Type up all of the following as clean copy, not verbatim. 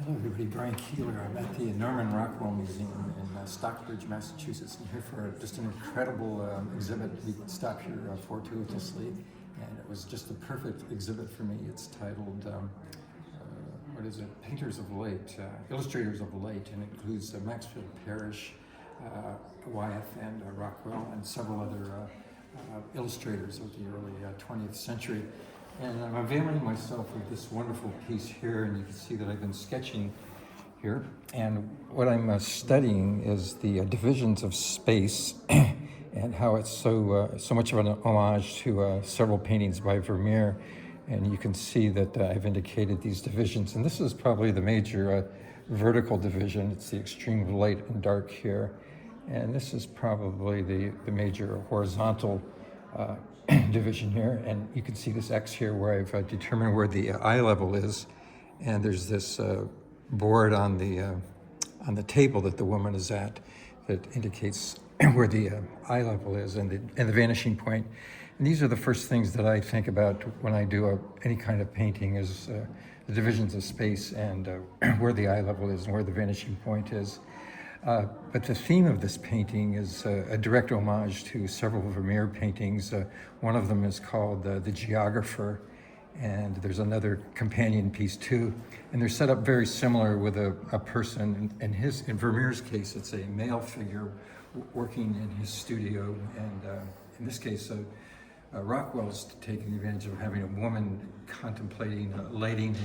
Hello everybody, Brian Keeler. I'm at the Norman Rockwell Museum in Stockbridge, Massachusetts. I'm here for just an incredible exhibit. We stopped here fortuitously, and it was just the perfect exhibit for me. It's titled, Painters of Light, Illustrators of Light, and it includes Maxfield Parrish, Wyeth, and Rockwell, and several other illustrators of the early 20th century. And I'm availing myself of this wonderful piece here, and you can see that I've been sketching here. And what I'm studying is the divisions of space and how it's so much of an homage to several paintings by Vermeer. And you can see that I've indicated these divisions. And this is probably the major vertical division. It's the extreme of light and dark here. And this is probably the major horizontal division here, and you can see this X here where I've determined where the eye level is, and there's this board on the table that the woman is at that indicates where the eye level is and the vanishing point. And these are the first things that I think about when I do any kind of painting is the divisions of space and where the eye level is and where the vanishing point is. But the theme of this painting is a direct homage to several Vermeer paintings. One of them is called The Geographer, and there's another companion piece too. And they're set up very similar with a person. In Vermeer's case, it's a male figure working in his studio. And in this case, Rockwell's taking advantage of having a woman contemplating lighting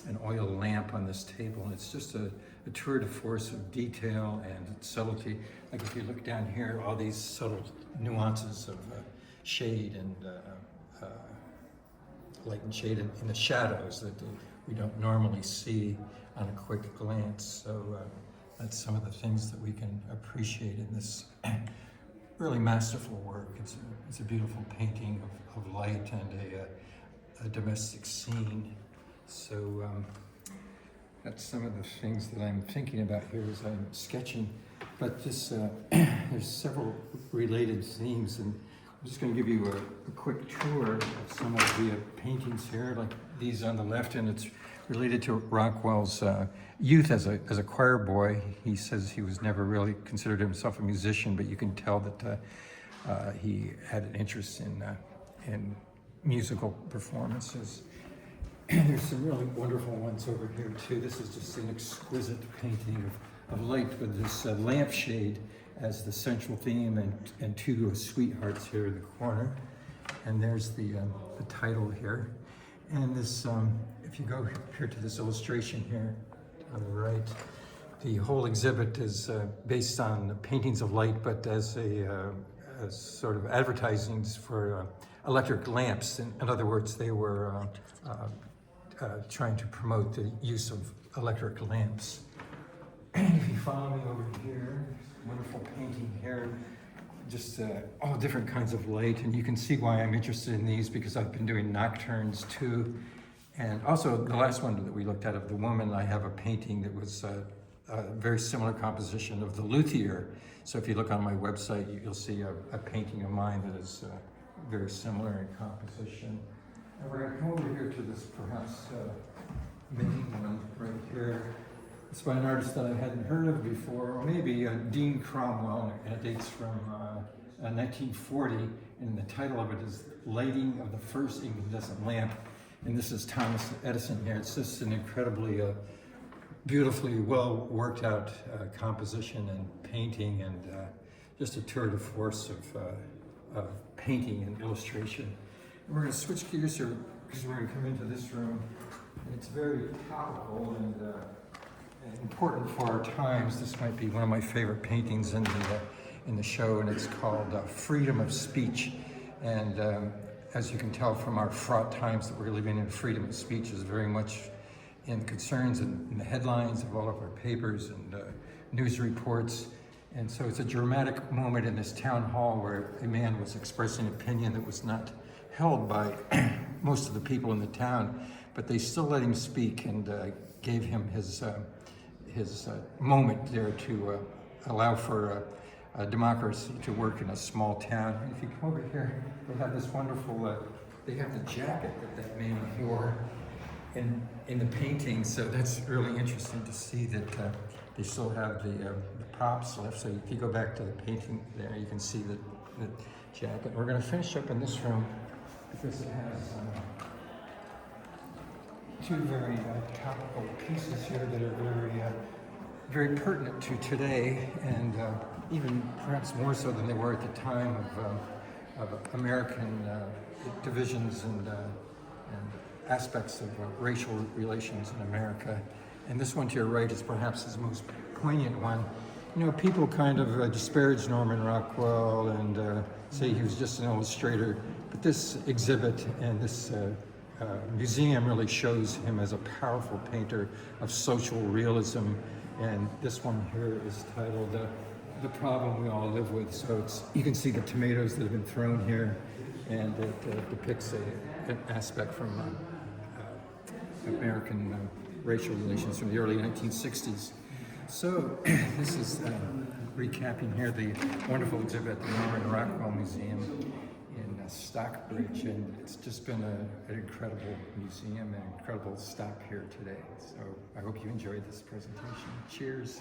an oil lamp on this table. And it's just a tour de force of detail and subtlety. Like if you look down here, all these subtle nuances of shade and light and shade in the shadows that we don't normally see on a quick glance. So that's some of the things that we can appreciate in this really masterful work. It's a beautiful painting of light and a domestic scene. So that's some of the things that I'm thinking about here as I'm sketching. But this, there's several related themes, and I'm just going to give you a quick tour of some of the paintings here, like these on the left, and it's related to Rockwell's youth as a choir boy. He says he was never really considered himself a musician, but you can tell that he had an interest in musical performances. There's some really wonderful ones over here too. This is just an exquisite painting of light with this lampshade as the central theme and two sweethearts here in the corner. And there's the title here. And this, if you go here to this illustration here on the right, the whole exhibit is based on paintings of light, but as sort of advertisings for electric lamps. In other words, they were trying to promote the use of electric lamps. If you follow me over here, wonderful painting here, just all different kinds of light, and you can see why I'm interested in these because I've been doing nocturnes too. And also the last one that we looked at of the woman, I have a painting that was a very similar composition of the luthier. So if you look on my website, you'll see a painting of mine that is very similar in composition. And we're going to come over here to this perhaps main one right here. It's by an artist that I hadn't heard of before, or maybe Dean Cromwell, and it dates from 1940, and the title of it is Lighting of the First Incandescent Lamp. And this is Thomas Edison here. It's just an incredibly beautifully well worked out composition and painting, and just a tour de force of painting and illustration. And we're going to switch gears here because we're going to come into this room, and it's very topical and important for our times. This might be one of my favorite paintings in the show, and it's called Freedom of Speech. And as you can tell from our fraught times that we're living in, freedom of speech is very much in the concerns and in the headlines of all of our papers and news reports. And so it's a dramatic moment in this town hall where a man was expressing opinion that was not held by most of the people in the town, but they still let him speak and gave him his moment there to allow for democracy to work in a small town. And if you come over here, they have this wonderful, they have the jacket that man wore. And in the painting, so that's really interesting to see that they still have the props left. So if you go back to the painting there, you can see the jacket. We're going to finish up in this room because it has two very topical pieces here that are very pertinent to today, and even perhaps more so than they were at the time of American divisions and aspects of racial relations in America. And this one to your right is perhaps his most poignant one. You know, people kind of disparage Norman Rockwell and say he was just an illustrator, but this exhibit and this museum really shows him as a powerful painter of social realism. And this one here is titled The Problem We All Live With. So you can see the tomatoes that have been thrown here, and it depicts an aspect from American racial relations from the early 1960s. So this is recapping here the wonderful exhibit at the Norman Rockwell Museum in Stockbridge, and it's just been an incredible museum, an incredible stop here today. So I hope you enjoyed this presentation. Cheers.